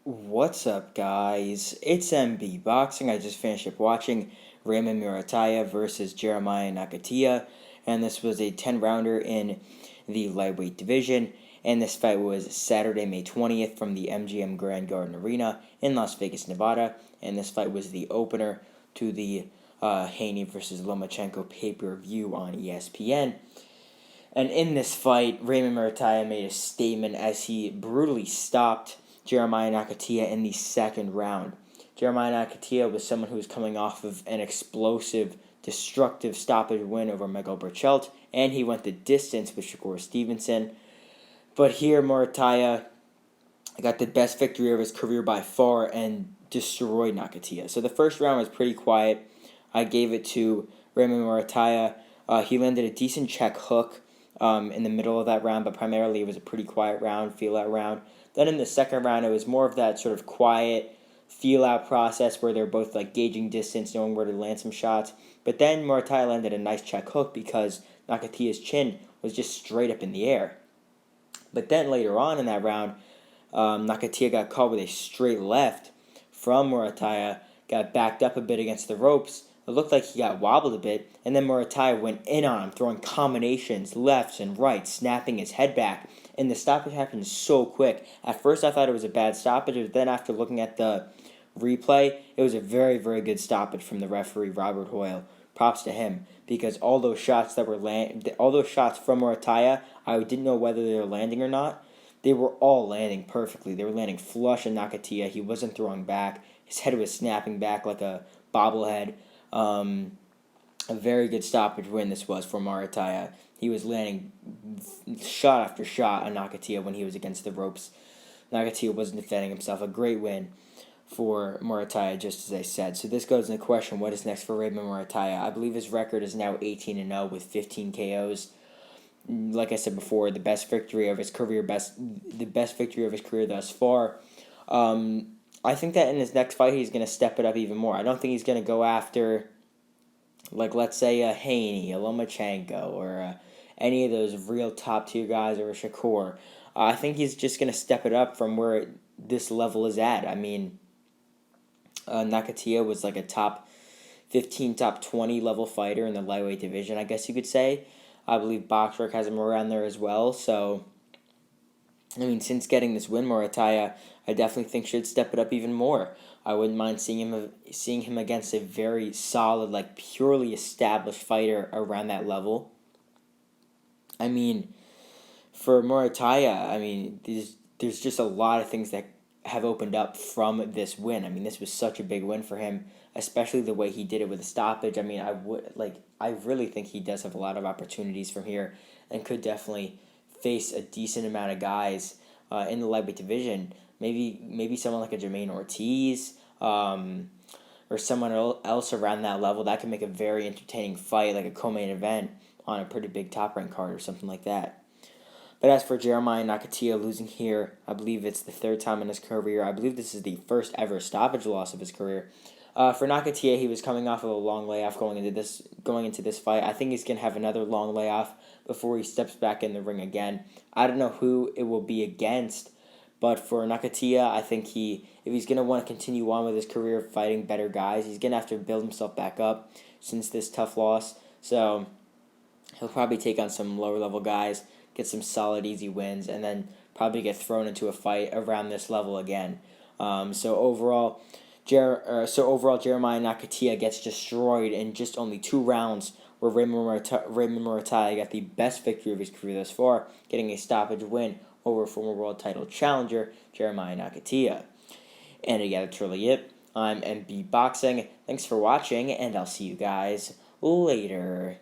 What's up, guys? It's MB Boxing. I just finished up watching Raymond Muratalla versus Jeremiah Nakathila, and this was a 10-rounder in the lightweight division. And this fight was Saturday, May 20th from the MGM Grand Garden Arena in Las Vegas, Nevada. And this fight was the opener to the Haney versus Lomachenko pay-per-view on ESPN. And in this fight, Raymond Muratalla made a statement as he brutally stopped Jeremiah Nakathila in the second round. Jeremiah Nakathila was someone who was coming off of an explosive, destructive stoppage win over Michael Burchelt, and he went the distance with Shakur Stevenson. But here, Muratalla got the best victory of his career by far and destroyed Nakathila. So the first round was pretty quiet. I gave it to Raymond Muratalla. He landed a decent check hook in the middle of that round, but primarily it was a pretty quiet round, feel-out round. Then in the second round, it was more of that sort of quiet feel-out process where they're both like gauging distance, knowing where to land some shots. But then Muratalla landed a nice check hook because Nakathila's chin was just straight up in the air. But then later on in that round, Nakathila got caught with a straight left from Muratalla, got backed up a bit against the ropes. It looked like he got wobbled a bit, and then Muratalla went in on him, throwing combinations, lefts and rights, snapping his head back. And the stoppage happened so quick. At first, I thought it was a bad stoppage, but then after looking at the replay, it was a very, very good stoppage from the referee, Robert Hoyle. Props to him, because all those shots from Muratalla, I didn't know whether they were landing or not. They were all landing perfectly. They were landing flush in Nakathila. He wasn't throwing back. His head was snapping back like a bobblehead. A very good stoppage win this was for Muratalla. He was landing shot after shot on Nakathila when he was against the ropes. Nakathila wasn't defending himself. A great win for Muratalla, just as I said. So this goes into question, what is next for Raymond Muratalla? I believe his record is now 18-0 with 15 KOs. Like I said before, the best victory of his career, thus far. I think that in his next fight, he's going to step it up even more. I don't think he's going to go after, like, let's say a Haney, a Lomachenko, or any of those real top-tier guys, or a Shakur. I think he's just going to step it up from where this level is at. I mean, Nakathila was like a top 15, top 20 level fighter in the lightweight division, I guess you could say. I believe Boxrec has him around there as well. So, I mean, since getting this win, Muratalla, I definitely think should step it up even more. I wouldn't mind seeing him against a very solid, like purely established fighter around that level. I mean, for Muratalla, I mean, there's just a lot of things that have opened up from this win. I mean, this was such a big win for him, especially the way he did it with the stoppage. I mean, I really think he does have a lot of opportunities from here and could definitely face a decent amount of guys in the lightweight division. Maybe someone like a Jermaine Ortiz or someone else around that level. That could make a very entertaining fight, like a co-main event on a pretty big top-ranked card or something like that. But as for Jeremiah Nakathila losing here, I believe it's the third time in his career. I believe this is the first ever stoppage loss of his career. For Nakathila, he was coming off of a long layoff going into this fight. I think he's going to have another long layoff before he steps back in the ring again. I don't know who it will be against, but for Nakathila, I think if he's going to want to continue on with his career fighting better guys, he's going to have to build himself back up since this tough loss. So he'll probably take on some lower level guys, get some solid, easy wins, and then probably get thrown into a fight around this level again. So overall, Jeremiah Nakathila gets destroyed in just only 2 rounds, where Raymond Muratalla got the best victory of his career thus far, getting a stoppage win over former world title challenger Jeremiah Nakathila. And again, that's really it. I'm MB Boxing. Thanks for watching, and I'll see you guys later.